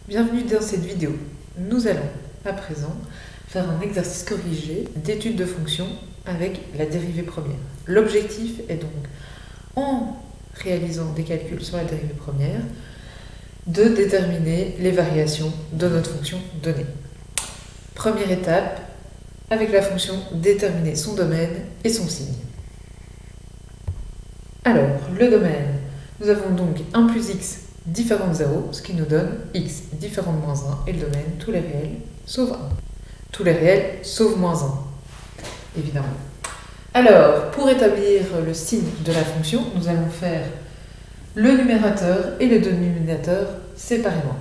Bienvenue dans cette vidéo. Nous allons à présent faire un exercice corrigé d'étude de fonction avec la dérivée première. L'objectif est donc, en réalisant des calculs sur la dérivée première, de déterminer les variations de notre fonction donnée. Première étape, avec la fonction, déterminer son domaine et son signe. Alors, le domaine, nous avons donc 1 plus x différent de 0, ce qui nous donne x différent de moins 1, et le domaine, tous les réels sauf 1. Tous les réels sauf moins 1, évidemment. Alors, pour établir le signe de la fonction, nous allons faire le numérateur et le dénominateur séparément.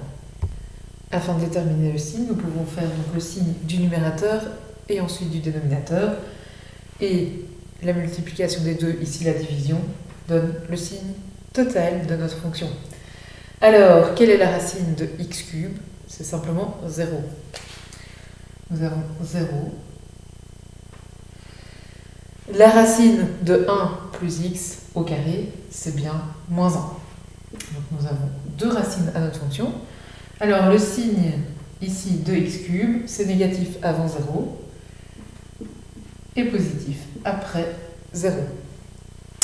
Afin de déterminer le signe, nous pouvons faire donc le signe du numérateur et ensuite du dénominateur. Et la multiplication des deux, ici la division, donne le signe total de notre fonction. Alors, quelle est la racine de x cube? C'est simplement 0. Nous avons 0. La racine de 1 plus x au carré, c'est bien moins 1. Donc nous avons deux racines à notre fonction. Alors le signe ici de x cube, c'est négatif avant 0 et positif après 0.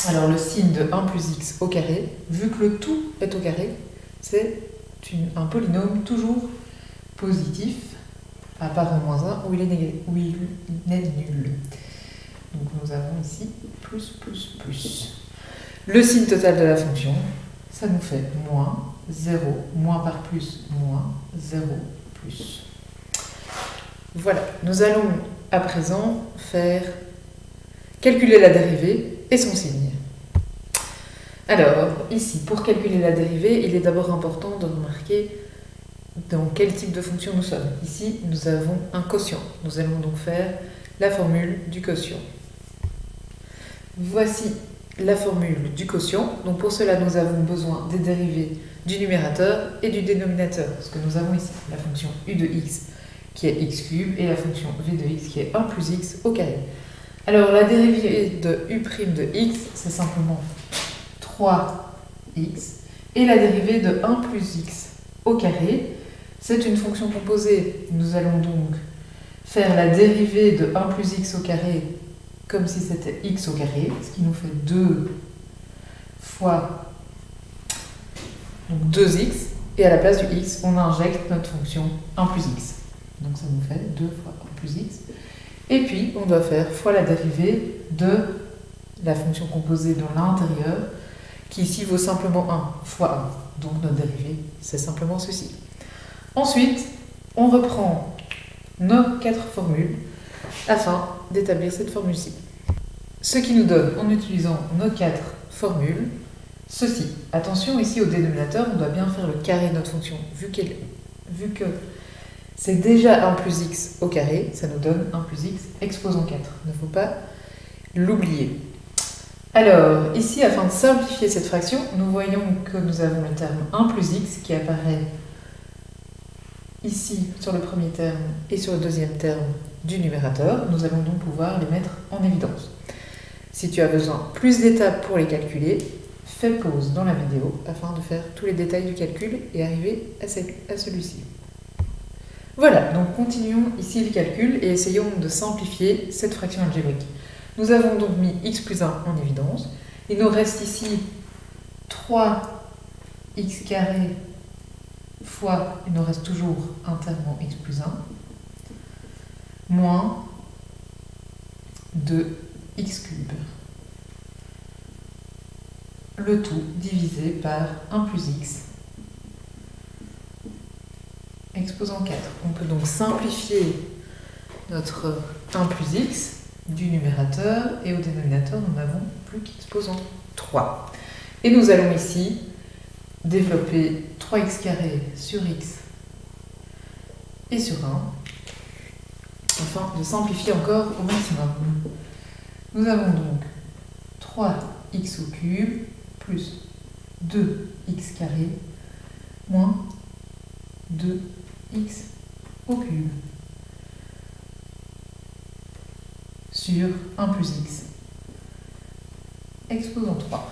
Alors le signe de 1 plus x au carré, vu que le tout est au carré, c'est un polynôme toujours positif, à part en moins 1 où il est nul. Donc nous avons ici plus. Le signe total de la fonction, ça nous fait moins 0, moins par plus, moins 0 plus. Voilà, nous allons à présent calculer la dérivée et son signe. Alors, ici, pour calculer la dérivée, il est d'abord important de remarquer dans quel type de fonction nous sommes. Ici, nous avons un quotient. Nous allons donc faire la formule du quotient. Voici la formule du quotient. Donc pour cela, nous avons besoin des dérivées du numérateur et du dénominateur. Parce que nous avons ici la fonction u de x qui est x cube et la fonction v de x qui est 1 plus x au carré. Alors la dérivée de u' de x, c'est simplement 3x. Et la dérivée de 1 plus x au carré, c'est une fonction composée. Nous allons donc faire la dérivée de 1 plus x au carré comme si c'était x au carré, ce qui nous fait 2 fois 2x, et à la place du x, on injecte notre fonction 1 plus x. Donc ça nous fait 2 fois 1 plus x. Et puis, on doit faire fois la dérivée de la fonction composée dans l'intérieur, qui ici vaut simplement 1 fois 1. Donc notre dérivée, c'est simplement ceci. Ensuite, on reprend nos 4 formules afin d'établir cette formule-ci. Ce qui nous donne, en utilisant nos 4 formules, ceci. Attention, ici au dénominateur, on doit bien faire le carré de notre fonction. Vu que c'est déjà 1 plus x au carré, ça nous donne 1 plus x exposant 4. Il ne faut pas l'oublier. Alors, ici, afin de simplifier cette fraction, nous voyons que nous avons le terme 1 plus x qui apparaît ici sur le premier terme et sur le deuxième terme du numérateur. Nous allons donc pouvoir les mettre en évidence. Si tu as besoin plus d'étapes pour les calculer, fais pause dans la vidéo afin de faire tous les détails du calcul et arriver à celui-ci. Voilà, donc continuons ici le calcul et essayons de simplifier cette fraction algébrique. Nous avons donc mis x plus 1 en évidence. Il nous reste ici 3x carré fois, il nous reste toujours un terme en x plus 1, moins 2x cube. Le tout divisé par 1 plus x exposant 4. On peut donc simplifier notre 1 plus x du numérateur et au dénominateur, nous n'avons plus qu'exposant 3. Et nous allons ici développer 3x carré sur x et sur 1 afin de simplifier encore au maximum. Nous avons donc 3x au cube plus 2x carré moins 2x au cube sur 1 plus x exposant 3.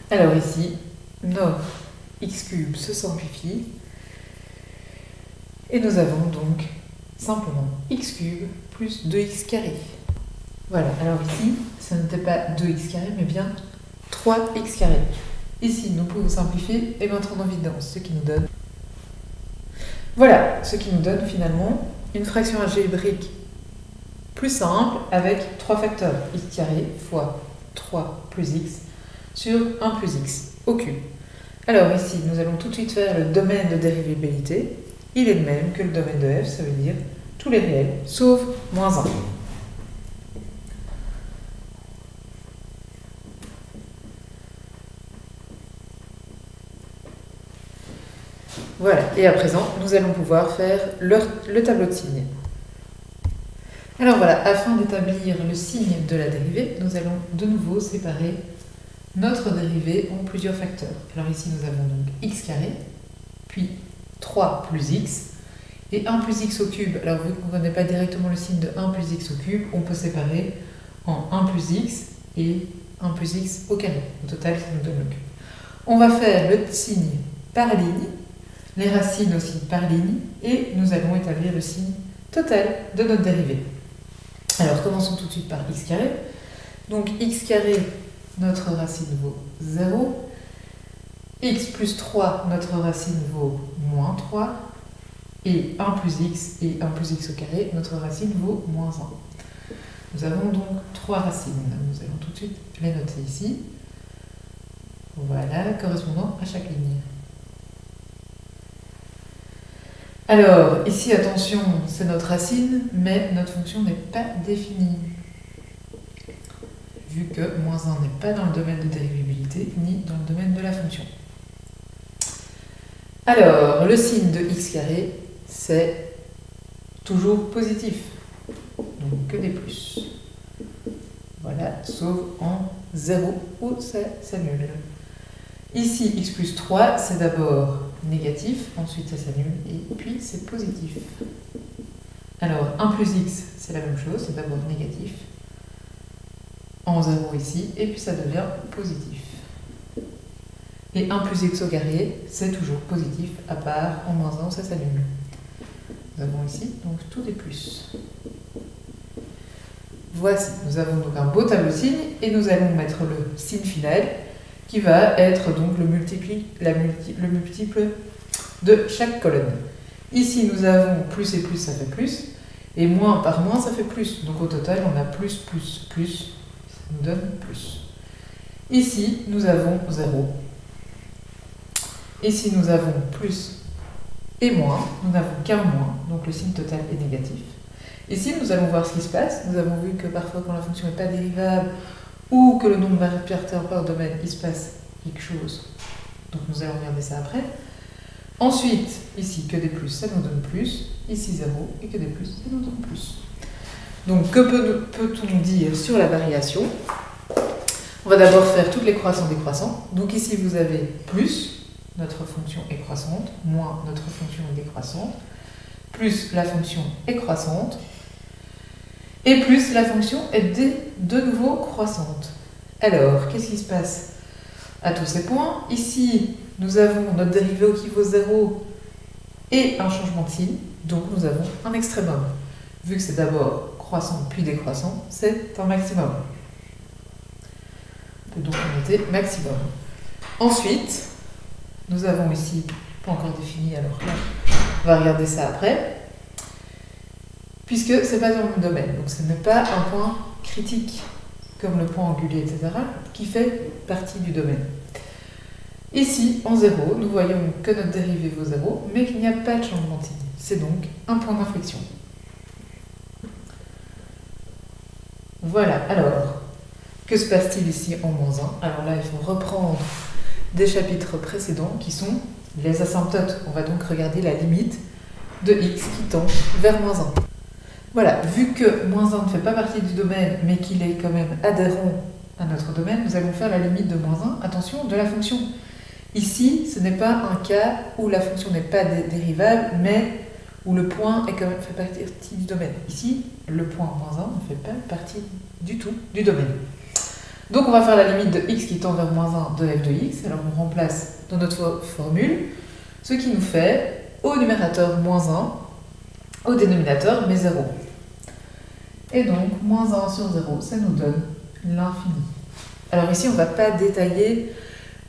Alors ici, nos x cube se simplifie. Et nous avons donc simplement x cube plus 2x carré. Voilà, alors ici, ça n'était pas 2x carré, mais bien 3x carré. Ici, nous pouvons simplifier et mettre en évidence, ce qui nous donne... Voilà, ce qui nous donne finalement une fraction algébrique plus simple avec 3 facteurs, x carré fois 3 plus x sur 1 plus x au cube. Alors ici, nous allons tout de suite faire le domaine de dérivabilité. Il est le même que le domaine de f, ça veut dire tous les réels, sauf moins 1. Voilà, et à présent, nous allons pouvoir faire le tableau de signes. Alors voilà, afin d'établir le signe de la dérivée, nous allons de nouveau séparer notre dérivée en plusieurs facteurs. Alors ici, nous avons donc x carré, puis 3 plus x, et 1 plus x au cube. Alors vu qu'on ne connaît pas directement le signe de 1 plus x au cube, on peut séparer en 1 plus x et 1 plus x au carré. Au total, ça nous donne le cube. On va faire le signe par ligne, les racines aussi par ligne, et nous allons établir le signe total de notre dérivée. Alors commençons tout de suite par x carré. Donc x carré, notre racine vaut 0. X plus 3, notre racine vaut moins 3. Et 1 plus x et 1 plus x au carré, notre racine vaut moins 1. Nous avons donc 3 racines. Nous allons tout de suite les noter ici. Voilà, correspondant à chaque ligne. Alors, ici, attention, c'est notre racine, mais notre fonction n'est pas définie. Vu que moins 1 n'est pas dans le domaine de dérivabilité, ni dans le domaine de la fonction. Alors, le signe de x carré, c'est toujours positif. Donc, que des plus. Voilà, sauf en 0, où ça s'annule. Ici, x plus 3, c'est d'abord négatif, ensuite ça s'annule, et puis c'est positif. Alors, 1 plus x, c'est la même chose, c'est d'abord négatif, en 0 ici, et puis ça devient positif. Et 1 plus x au carré, c'est toujours positif, à part en moins 1, ça s'annule. Nous avons ici, donc tout des plus. Voici, nous avons donc un beau tableau de signes, et nous allons mettre le signe final, qui va être donc le multiple de chaque colonne. Ici, nous avons plus et plus, ça fait plus, et moins par moins, ça fait plus. Donc au total, on a plus, plus, plus, ça nous donne plus. Ici, nous avons 0. Ici, nous avons plus et moins, nous n'avons qu'un moins, donc le signe total est négatif. Ici, nous allons voir ce qui se passe. Nous avons vu que parfois, quand la fonction n'est pas dérivable, ou que le nombre variateur par domaine, il se passe quelque chose. Donc nous allons regarder ça après. Ensuite, ici, que des plus, ça nous donne plus. Ici, 0, et que des plus, ça nous donne plus. Donc, que peut-on dire sur la variation? On va d'abord faire toutes les croissants décroissants. Donc ici, vous avez plus, notre fonction est croissante, moins notre fonction est décroissante, plus la fonction est croissante, et plus la fonction est de nouveau croissante. Alors, qu'est-ce qui se passe à tous ces points? Ici, nous avons notre dérivée qui vaut 0 et un changement de signe, donc nous avons un extrémum. Vu que c'est d'abord croissant puis décroissant, c'est un maximum. On peut donc noter maximum. Ensuite, nous avons ici, pas encore défini, alors là, on va regarder ça après. Puisque ce n'est pas dans le domaine, donc ce n'est pas un point critique, comme le point angulé, etc., qui fait partie du domaine. Ici, en 0, nous voyons que notre dérivée vaut 0, mais qu'il n'y a pas de changement de signe. C'est donc un point d'inflexion. Voilà, alors, que se passe-t-il ici en moins 1? Alors là, il faut reprendre des chapitres précédents qui sont les asymptotes. On va donc regarder la limite de x qui tend vers moins 1. Voilà, vu que moins 1 ne fait pas partie du domaine, mais qu'il est quand même adhérent à notre domaine, nous allons faire la limite de moins 1, attention, de la fonction. Ici, ce n'est pas un cas où la fonction n'est pas dérivable, mais où le point est quand même fait partie du domaine. Ici, le point moins 1 ne fait pas partie du tout du domaine. Donc on va faire la limite de x qui tend vers moins 1 de f de x. Alors on remplace dans notre formule, ce qui nous fait au numérateur moins 1, au dénominateur mais 0. Et donc moins 1 sur 0, ça nous donne l'infini. Alors ici on ne va pas détailler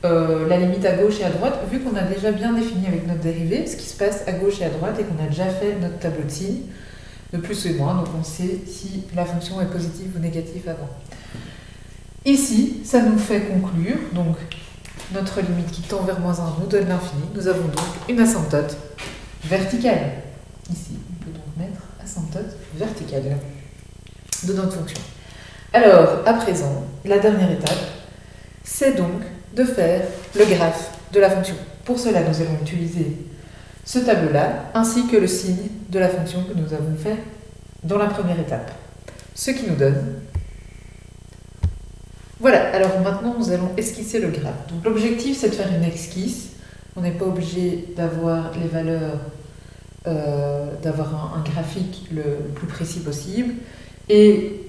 la limite à gauche et à droite, vu qu'on a déjà bien défini avec notre dérivée ce qui se passe à gauche et à droite et qu'on a déjà fait notre tableau de signes de plus ou moins, donc on sait si la fonction est positive ou négative avant. Ici, ça nous fait conclure, donc notre limite qui tend vers moins 1 nous donne l'infini, nous avons donc une asymptote verticale. Ici, on peut donc mettre asymptote verticale de notre fonction. Alors, à présent, la dernière étape, c'est donc de faire le graphe de la fonction. Pour cela, nous allons utiliser ce tableau-là, ainsi que le signe de la fonction que nous avons fait dans la première étape. Ce qui nous donne... Voilà, alors maintenant nous allons esquisser le graphe. Donc l'objectif c'est de faire une esquisse. On n'est pas obligé d'avoir les valeurs, d'avoir un graphique le plus précis possible. Et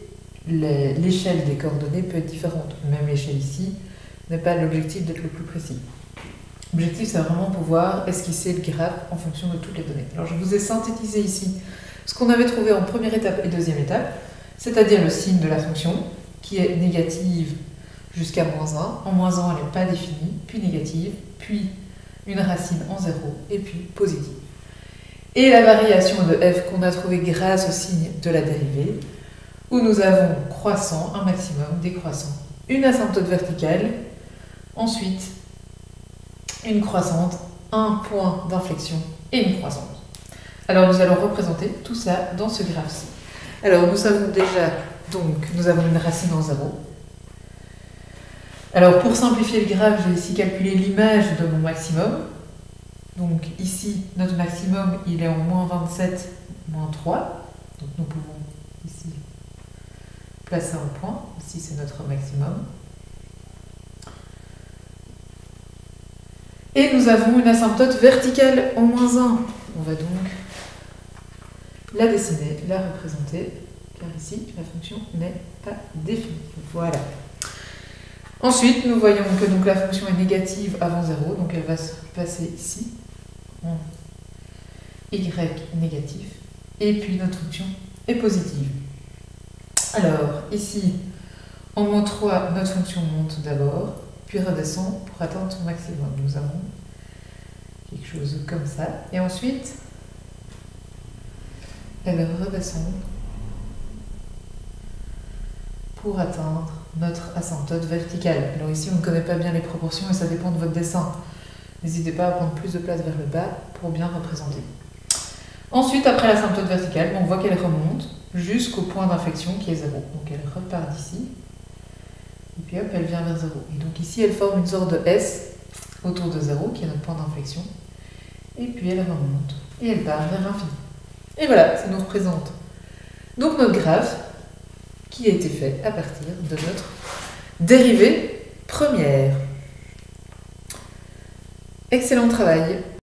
l'échelle des coordonnées peut être différente. Même l'échelle ici n'est pas l'objectif d'être le plus précis. L'objectif, c'est vraiment pouvoir esquisser le graphe en fonction de toutes les données. Alors, je vous ai synthétisé ici ce qu'on avait trouvé en première étape et deuxième étape, c'est-à-dire le signe de la fonction, qui est négative jusqu'à moins 1. En moins 1, elle n'est pas définie, puis négative, puis une racine en 0, et puis positive. Et la variation de f qu'on a trouvée grâce au signe de la dérivée, où nous avons croissant, un maximum, décroissant, une asymptote verticale, ensuite une croissante, un point d'inflexion et une croissante. Alors nous allons représenter tout ça dans ce graphe-ci. Alors nous savons déjà, donc nous avons une racine en 0. Alors pour simplifier le graphe, j'ai ici calculé l'image de mon maximum. Donc ici, notre maximum, il est en moins 27, moins 3. Donc nous pouvons ici placer un point. Ici c'est notre maximum. Et nous avons une asymptote verticale en moins 1. On va donc la dessiner, la représenter, car ici, la fonction n'est pas définie. Voilà. Ensuite, nous voyons que donc, la fonction est négative avant 0, donc elle va se passer ici, en y négatif, et puis notre fonction est positive. Alors, ici, en moins 3, notre fonction monte d'abord, puis redescend pour atteindre son maximum. Nous avons quelque chose comme ça. Et ensuite, elle redescend pour atteindre notre asymptote verticale. Alors ici, on ne connaît pas bien les proportions et ça dépend de votre dessin. N'hésitez pas à prendre plus de place vers le bas pour bien représenter. Ensuite, après l'asymptote verticale, on voit qu'elle remonte jusqu'au point d'inflexion qui est 0. Donc elle repart d'ici. Et puis hop, elle vient vers 0. Et donc ici, elle forme une sorte de S autour de 0, qui est notre point d'inflexion. Et puis elle remonte. Et elle part vers l'infini. Et voilà, ça nous représente donc notre graphe qui a été fait à partir de notre dérivée première. Excellent travail!